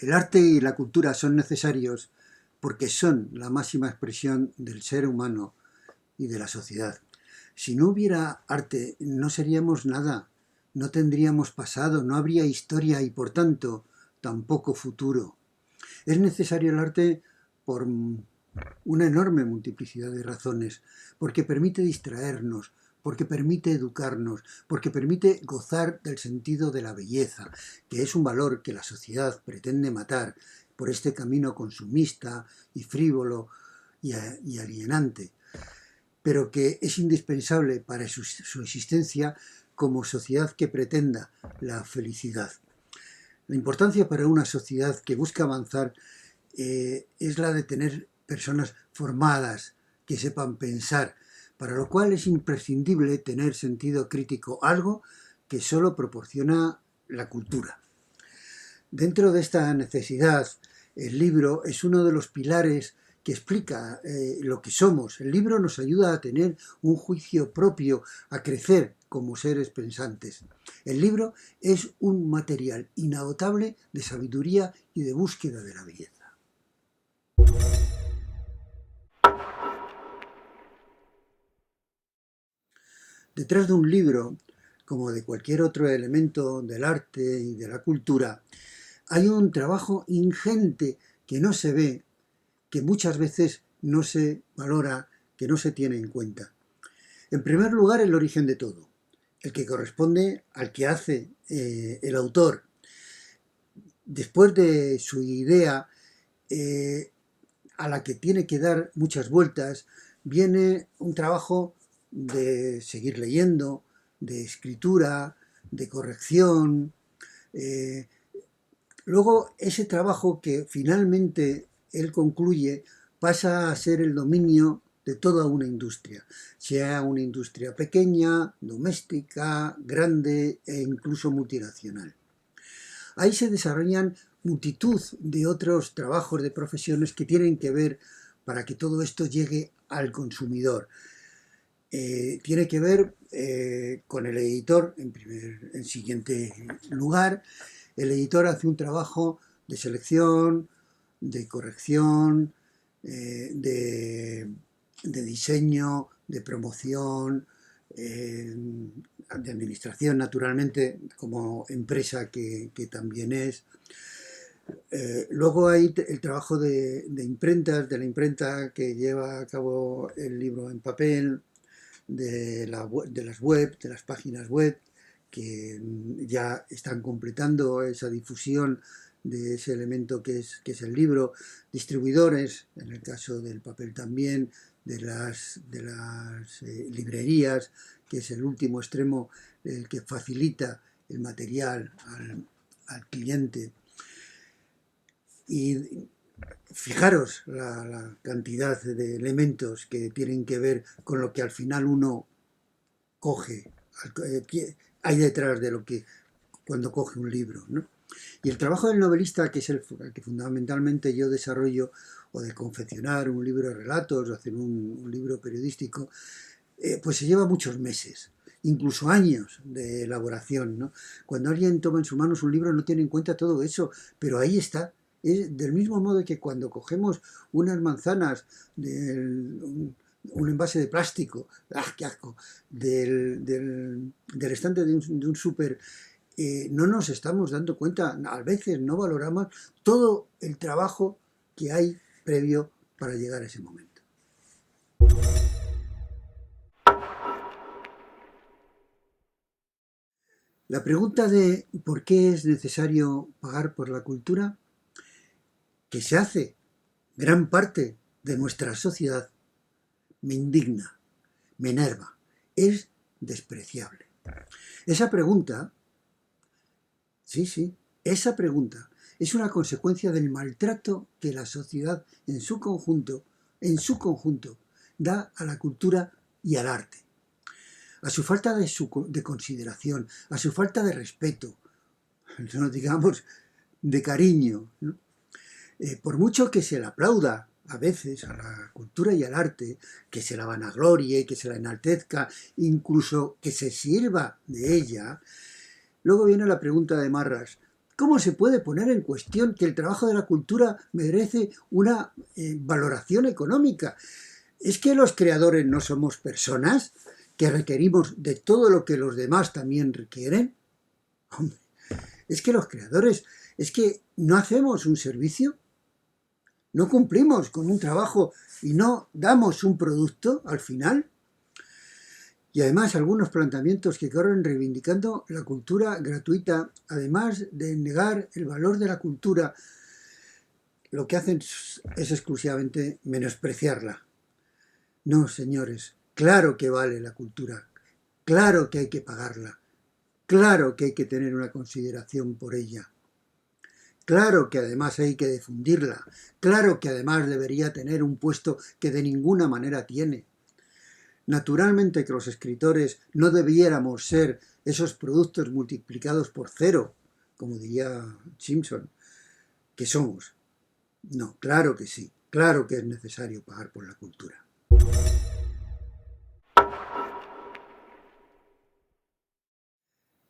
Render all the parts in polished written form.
El arte y la cultura son necesarios porque son la máxima expresión del ser humano y de la sociedad. Si no hubiera arte, no seríamos nada, no tendríamos pasado, no habría historia y, por tanto, tampoco futuro. Es necesario el arte por una enorme multiplicidad de razones, porque permite distraernos, porque permite educarnos, porque permite gozar del sentido de la belleza, que es un valor que la sociedad pretende matar por este camino consumista y frívolo y alienante, pero que es indispensable para su existencia como sociedad que pretenda la felicidad. La importancia para una sociedad que busca avanzar es la de tener personas formadas que sepan pensar, para lo cual es imprescindible tener sentido crítico, algo que solo proporciona la cultura. Dentro de esta necesidad, el libro es uno de los pilares que explica lo que somos. El libro nos ayuda a tener un juicio propio, a crecer como seres pensantes. El libro es un material inagotable de sabiduría y de búsqueda de la belleza. Detrás de un libro, como de cualquier otro elemento del arte y de la cultura, hay un trabajo ingente que no se ve, que muchas veces no se valora, que no se tiene en cuenta. En primer lugar, el origen de todo, el que corresponde al que hace el autor. Después de su idea, a la que tiene que dar muchas vueltas, viene un trabajo de seguir leyendo, de escritura, de corrección. Luego, ese trabajo que finalmente él concluye pasa a ser el dominio de toda una industria, sea una industria pequeña, doméstica, grande e incluso multinacional. Ahí se desarrollan multitud de otros trabajos de profesiones que tienen que ver para que todo esto llegue al consumidor. Tiene que ver con el editor en siguiente lugar. El editor hace un trabajo de selección, de corrección, de diseño, de promoción, de administración, naturalmente, como empresa que también es. Luego hay el trabajo de imprentas, de la imprenta que lleva a cabo el libro en papel, de las web, de las páginas web, que ya están completando esa difusión de ese elemento que es el libro, distribuidores, en el caso del papel también, de las librerías, que es el último extremo, el que facilita el material al cliente. Y fijaros la cantidad de elementos que tienen que ver con lo que al final uno coge, hay detrás de lo que cuando coge un libro, ¿no? Y el trabajo del novelista, que es el que fundamentalmente yo desarrollo, o de confeccionar un libro de relatos, o hacer un libro periodístico, pues se lleva muchos meses, incluso años de elaboración, ¿no? Cuando alguien toma en sus manos un libro no tiene en cuenta todo eso, pero ahí está. Es del mismo modo que cuando cogemos unas manzanas un envase de plástico, ¡ah, qué asco!, del estante de un súper, no nos estamos dando cuenta, a veces no valoramos todo el trabajo que hay previo para llegar a ese momento. La pregunta de por qué es necesario pagar por la cultura, que se hace gran parte de nuestra sociedad, me indigna, me enerva, es despreciable. Esa pregunta, esa pregunta es una consecuencia del maltrato que la sociedad en su conjunto, da a la cultura y al arte. a su falta de consideración, a su falta de respeto, no digamos de cariño, ¿no? Por mucho que se le aplauda a veces a la cultura y al arte, que se la vanaglorie, que se la enaltezca, incluso que se sirva de ella, luego viene la pregunta de Marras: ¿cómo se puede poner en cuestión que el trabajo de la cultura merece una valoración económica? ¿Es que los creadores no somos personas que requerimos de todo lo que los demás también requieren? Hombre, es que los creadores, es que no hacemos un servicio, no cumplimos con un trabajo y no damos un producto al final. Y además algunos planteamientos que corren reivindicando la cultura gratuita, además de negar el valor de la cultura, lo que hacen es exclusivamente menospreciarla. No, señores, claro que vale la cultura, claro que hay que pagarla, claro que hay que tener una consideración por ella, claro que además hay que difundirla, claro que además debería tener un puesto que de ninguna manera tiene. Naturalmente que los escritores no debiéramos ser esos productos multiplicados por cero, como diría Simpson, que somos. No, claro que sí, claro que es necesario pagar por la cultura.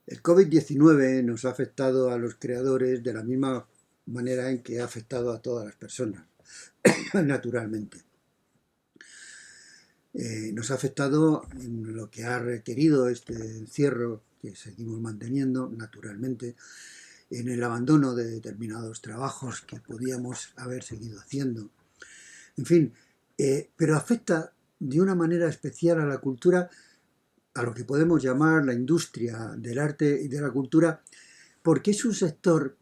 El COVID-19 nos ha afectado a los creadores de la misma manera en que ha afectado a todas las personas, naturalmente. Nos ha afectado en lo que ha requerido este encierro que seguimos manteniendo, naturalmente, en el abandono de determinados trabajos que podíamos haber seguido haciendo. En fin, pero afecta de una manera especial a la cultura, a lo que podemos llamar la industria del arte y de la cultura, porque es un sector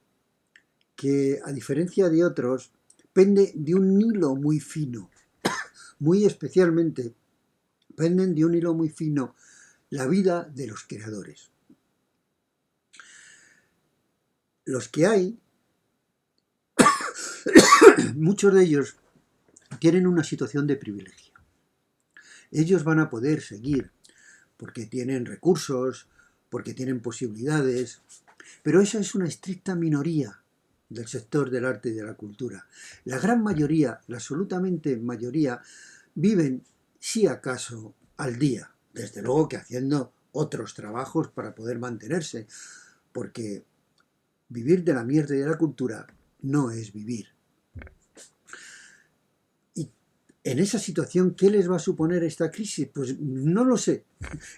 que, a diferencia de otros, pende de un hilo muy fino, muy especialmente penden de un hilo muy fino la vida de los creadores. Los que hay, muchos de ellos tienen una situación de privilegio. Ellos van a poder seguir porque tienen recursos, porque tienen posibilidades, pero esa es una estricta minoría del sector del arte y de la cultura. La gran mayoría, la absolutamente mayoría, viven, si acaso, al día. Desde luego que haciendo otros trabajos para poder mantenerse, porque vivir de la mierda y de la cultura no es vivir. Y en esa situación, ¿qué les va a suponer esta crisis? Pues no lo sé,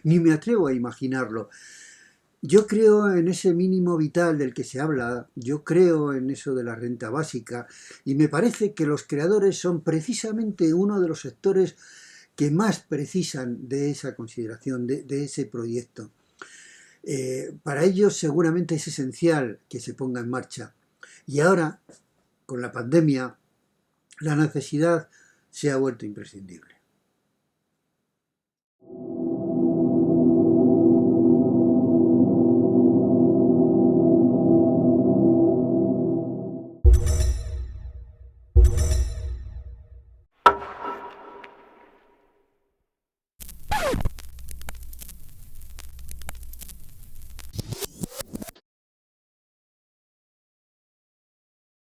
ni me atrevo a imaginarlo. Yo creo en ese mínimo vital del que se habla, yo creo en eso de la renta básica, y me parece que los creadores son precisamente uno de los sectores que más precisan de esa consideración, de ese proyecto. Para ellos seguramente es esencial que se ponga en marcha. Y ahora, con la pandemia, la necesidad se ha vuelto imprescindible.